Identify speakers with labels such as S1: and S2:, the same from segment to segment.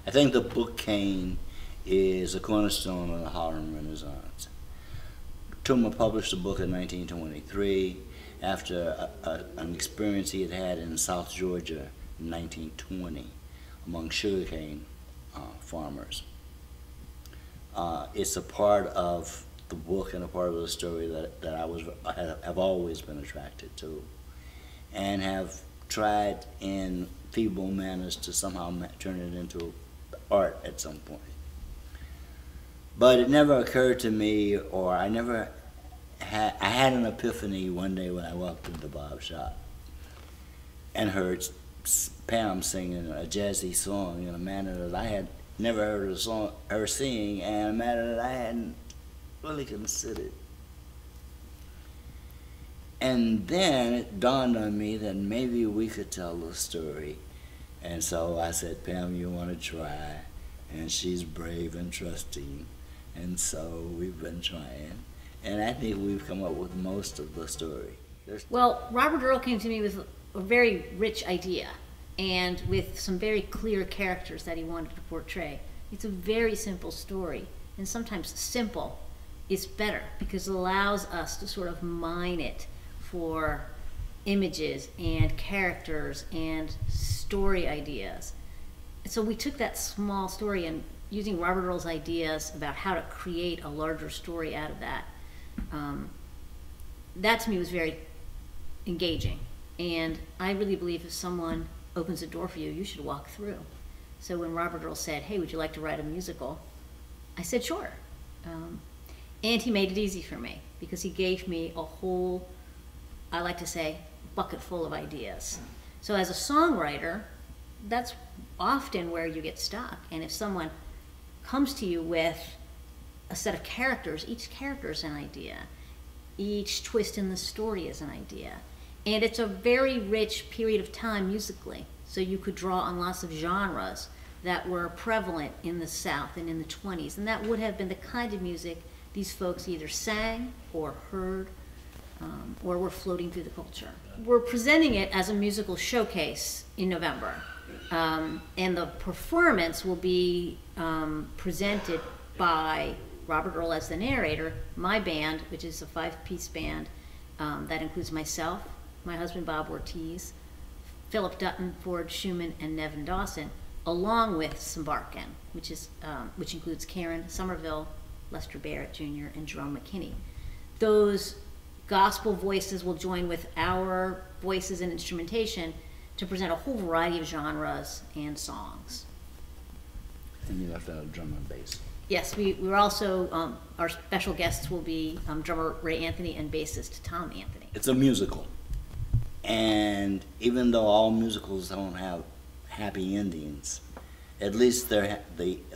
S1: I think the book Cain is a cornerstone of the Harlem Renaissance. Toomer published the book in 1923 after an experience he had had in South Georgia in 1920 among sugarcane farmers. It's a part of the book and a part of the story that I have always been attracted to, and have tried in feeble manners to somehow turn it into art at some point. But it never occurred to me, or I had an epiphany one day when I walked into Bob's shop and heard Pam singing a jazzy song in a manner that I had never heard her sing, and a manner that I hadn't really considered. And then it dawned on me that maybe we could tell the story. And so I said, Pam, you want to try? And she's brave and trusting. And so we've been trying. And I think we've come up with most of the story.
S2: Well, Robert Earl came to me with a very rich idea and with some very clear characters that he wanted to portray. It's a very simple story. And sometimes simple is better because it allows us to sort of mine it for images and characters and story ideas. And so we took that small story and using Robert Earl's ideas about how to create a larger story out of that, that to me was very engaging. And I really believe if someone opens a door for you, you should walk through. So when Robert Earl said, hey, would you like to write a musical? I said, sure. And he made it easy for me because he gave me a whole, I like to say, bucket full of ideas. So as a songwriter, that's often where you get stuck. And if someone comes to you with a set of characters, each character is an idea. Each twist in the story is an idea. And it's a very rich period of time musically. So you could draw on lots of genres that were prevalent in the South and in the 20s. And that would have been the kind of music these folks either sang or heard or were floating through the culture. We're presenting it as a musical showcase in November. And the performance will be presented by Robert Earl as the narrator, my band, which is a 5-piece band that includes myself, my husband Bob Ortiz, Philip Dutton, Ford Schumann, and Nevin Dawson, along with Sambarkan, which includes Karen Somerville, Lester Barrett Jr., and Jerome McKinney. Those gospel voices will join with our voices and instrumentation to present a whole variety of genres and songs.
S1: And you left out a drum and bass.
S2: Yes, we're also, our special guests will be drummer Ray Anthony and bassist Tom Anthony.
S1: It's a musical. And even though all musicals don't have happy endings, at least the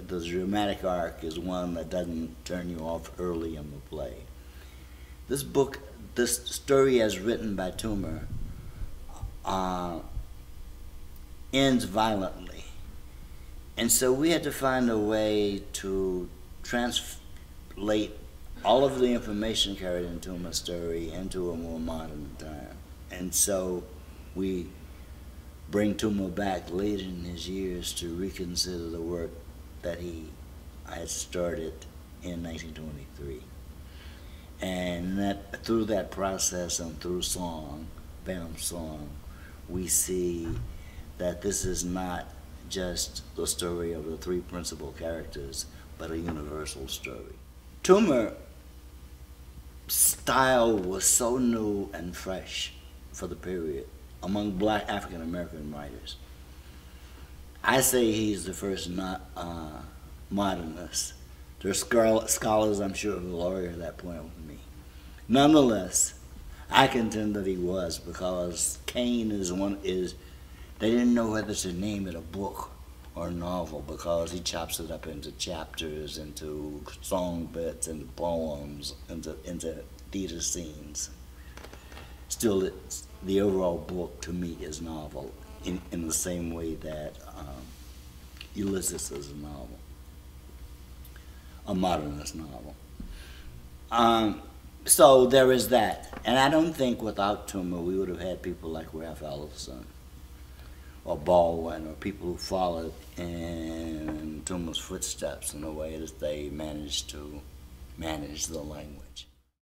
S1: dramatic arc is one that doesn't turn you off early in the play. This book, this story as written by Toomer, ends violently. And so we had to find a way to translate all of the information carried in Toomer's story into a more modern time. And so we bring Toomer back later in his years to reconsider the work that he had started in 1923. And that through that process and through song, Bam's song, we see that this is not just the story of the three principal characters, but a universal story. Toomer's style was so new and fresh for the period among black African-American writers. I say he's the first modernist. There are scholars, I'm sure, who will argue that point with me. Nonetheless, I contend that he was, because Cain they didn't know whether to name it a book or a novel because he chops it up into chapters, into song bits, into poems, into theater scenes. Still, the overall book to me is novel in the same way that Ulysses is a novel, a modernist novel. So there is that. And I don't think without Toomer we would have had people like Ralph Ellison or Baldwin, or people who followed in Tuma's footsteps in the way that they managed to manage the language.